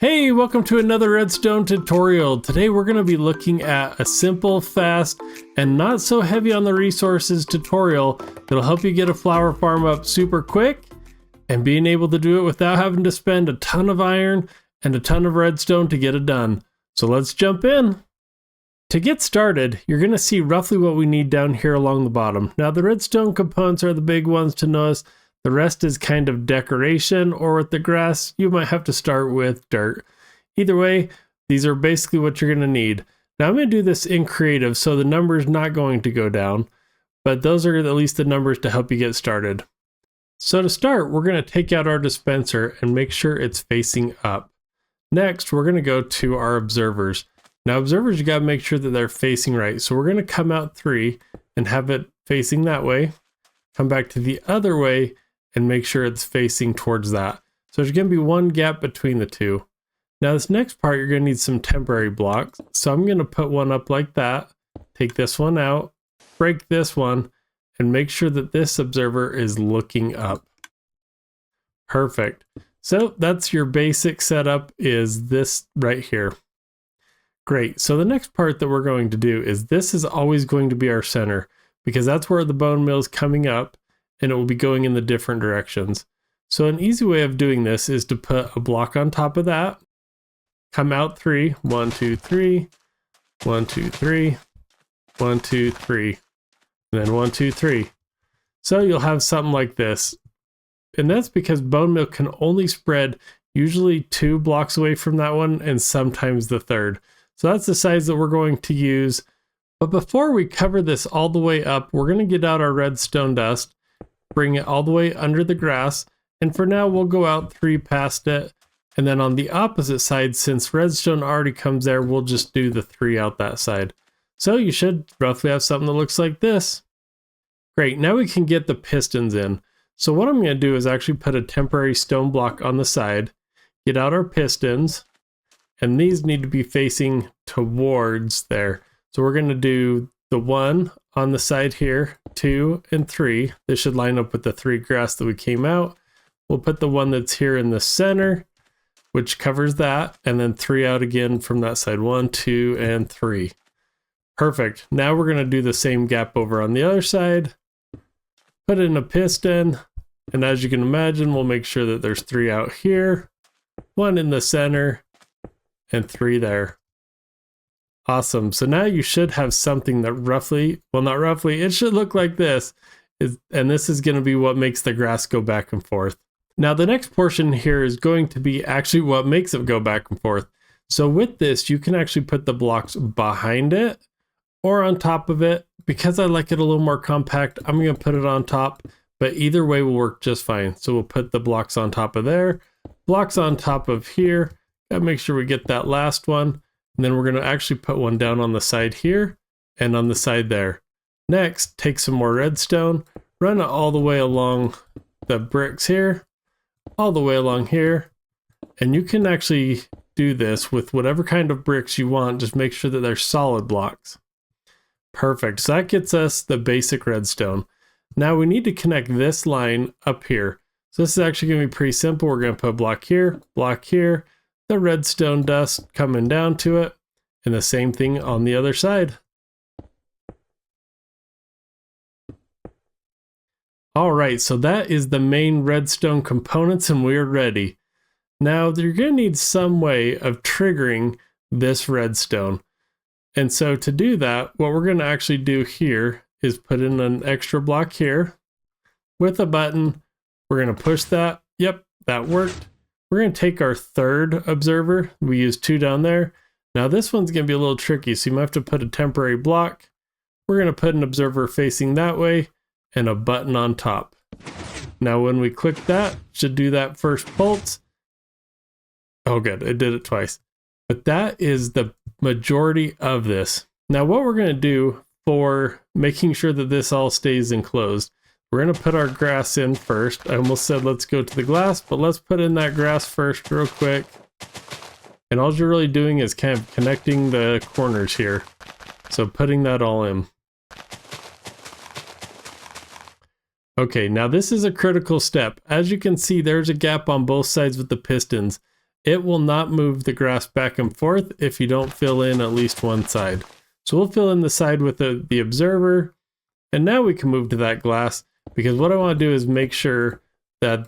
Hey, welcome to another Redstone tutorial. Today we're going to be looking at a simple, fast, and not so heavy on the resources tutorial that'll help you get a flower farm up super quick and being able to do it without having to spend a ton of iron and a ton of redstone to get it done. So let's jump in. To get started, you're going to see roughly what we need down here along the bottom. Now the redstone components are the big ones to notice. The rest is kind of decoration, or with the grass, you might have to start with dirt. Either way, these are basically what you're going to need. Now I'm going to do this in creative, so the number's not going to go down, but those are at least the numbers to help you get started. So to start, we're going to take out our dispenser and make sure it's facing up. Next, we're going to go to our observers. Now observers, you got to make sure that they're facing right. So we're going to come out 3 and have it facing that way. Come back to the other way and make sure it's facing towards that. So there's going to be one gap between the two. Now this next part, you're going to need some temporary blocks. So I'm going to put one up like that, take this one out, break this one, and make sure that this observer is looking up. Perfect. So that's your basic setup, is this right here. Great. So the next part that we're going to do is this is always going to be our center, because that's where the bone meal is coming up, and it will be going in the different directions. So an easy way of doing this is to put a block on top of that, come out 3, 1, 2, 3, 1, 2, 3, 1, 2, 3, and then 1, 2, 3. So you'll have something like this. And that's because bone meal can only spread usually 2 blocks away from that one, and sometimes the third. So that's the size that we're going to use. But before we cover this all the way up, we're going to get out our redstone dust, bring it all the way under the grass, and for now we'll go out 3 past it, and then on the opposite side, since redstone already comes there, we'll just do the 3 out that side. So you should roughly have something that looks like this. Great, now we can get the pistons in. So what I'm going to do is actually put a temporary stone block on the side, get out our pistons, and these need to be facing towards there. So we're going to do the 1 on the side here, 2 and 3. This should line up with the 3 grass that we came out. We'll put the one that's here in the center, which covers that, and then 3 out again from that side. 1, 2, and 3. Perfect. Now we're going to do the same gap over on the other side. Put in a piston, and as you can imagine, we'll make sure that there's 3 out here, 1 in the center, and 3 there. Awesome. So now you should have something that roughly, well, not roughly, it should look like this. And this is going to be what makes the grass go back and forth. Now the next portion here is going to be actually what makes it go back and forth. So with this, you can actually put the blocks behind it or on top of it. Because I like it a little more compact, I'm going to put it on top, but either way will work just fine. So we'll put the blocks on top of there, blocks on top of here. Gotta make sure we get that last one. And then we're going to actually put one down on the side here and on the side there. Next, take some more redstone, run it all the way along the bricks here, all the way along here. And you can actually do this with whatever kind of bricks you want. Just make sure that they're solid blocks. Perfect. So that gets us the basic redstone. Now we need to connect this line up here. So this is actually going to be pretty simple. We're going to put a block here, the redstone dust coming down to it, and the same thing on the other side. All right, so that is the main redstone components, and we're ready. Now you're going to need some way of triggering this redstone. And so to do that, what we're going to actually do here is put in an extra block here with a button. We're going to push that. Yep, that worked. We're going to take our third observer. We used 2 down there. Now this one's going to be a little tricky, so you might have to put a temporary block. We're going to put an observer facing that way and a button on top. Now when we click that, should do that first pulse. Oh good, it did it twice. But that is the majority of this. Now what we're going to do for making sure that this all stays enclosed, we're going to put our grass in first. I almost said let's go to the glass, but let's put in that grass first real quick. And all you're really doing is kind of connecting the corners here. So putting that all in. Okay, now this is a critical step. As you can see, there's a gap on both sides with the pistons. it will not move the grass back and forth if you don't fill in at least one side. So we'll fill in the side with the observer, and now we can move to that glass, because what I want to do is make sure that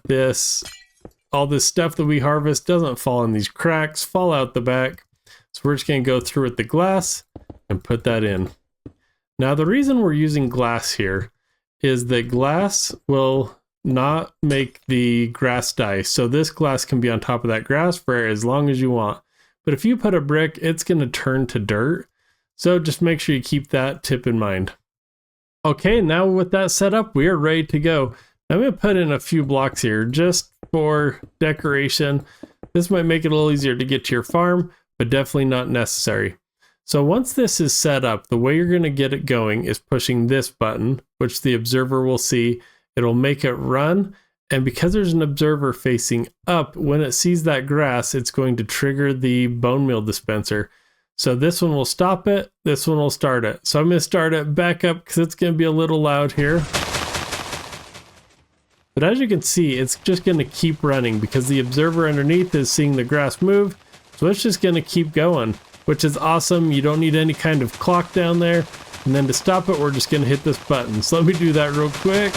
all this stuff that we harvest doesn't fall in these cracks, fall out the back. So we're just going to go through with the glass and put that in. Now the reason we're using glass here is that glass will not make the grass die. So this glass can be on top of that grass for as long as you want. But if you put a brick, it's going to turn to dirt. So just make sure you keep that tip in mind. Okay, now with that set up, we are ready to go. I'm going to put in a few blocks here just for decoration. This might make it a little easier to get to your farm, but definitely not necessary. So once this is set up, the way you're going to get it going is pushing this button, which the observer will see. It'll make it run, and because there's an observer facing up, when it sees that grass, it's going to trigger the bone meal dispenser. So this one will stop it, this one will start it. So I'm going to start it back up because it's going to be a little loud here. But as you can see, it's just going to keep running because the observer underneath is seeing the grass move. So it's just going to keep going, which is awesome. You don't need any kind of clock down there. And then to stop it, we're just going to hit this button. So let me do that real quick.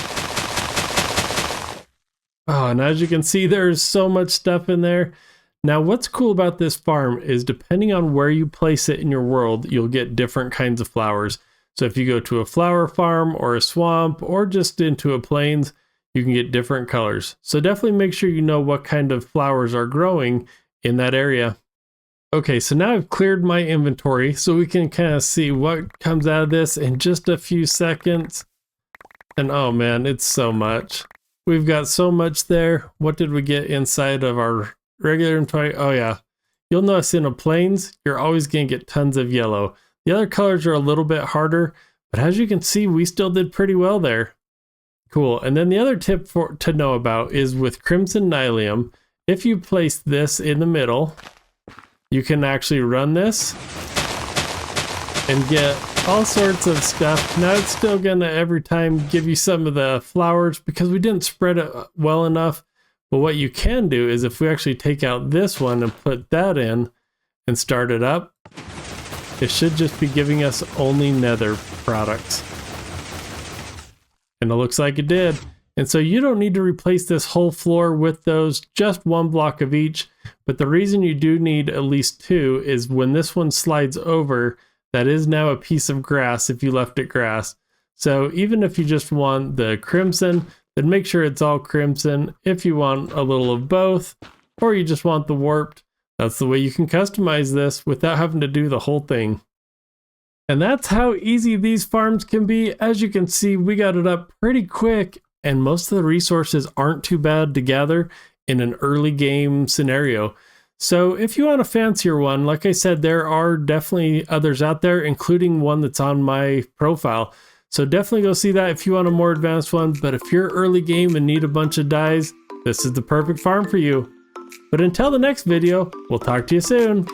Oh, and as you can see, there's so much stuff in there. Now, what's cool about this farm is depending on where you place it in your world, you'll get different kinds of flowers. So if you go to a flower farm or a swamp or just into a plains, you can get different colors. So definitely make sure you know what kind of flowers are growing in that area. Okay, so now I've cleared my inventory so we can kind of see what comes out of this in just a few seconds. And oh man, it's so much. We've got so much there. What did we get inside of our regular inventory? Oh yeah, you'll notice in a plains, you're always going to get tons of yellow. The other colors are a little bit harder, but as you can see, we still did pretty well there. Cool. And then the other tip to know about is with crimson nylium, if you place this in the middle, you can actually run this and get all sorts of stuff. Now it's still gonna every time give you some of the flowers because we didn't spread it well enough. But what you can do is if we actually take out this one and put that in and start it up, it should just be giving us only nether products. And it looks like it did. And so you don't need to replace this whole floor with those, just one block of each. But the reason you do need at least two is when this one slides over, that is now a piece of grass if you left it grass. So even if you just want the crimson, then make sure it's all crimson. If you want a little of both, or you just want the warped, that's the way you can customize this without having to do the whole thing. And that's how easy these farms can be. As you can see, we got it up pretty quick, and most of the resources aren't too bad to gather in an early game scenario. So if you want a fancier one, like I said, there are definitely others out there, including one that's on my profile. So definitely go see that if you want a more advanced one. But if you're early game and need a bunch of dyes, this is the perfect farm for you. But until the next video, we'll talk to you soon.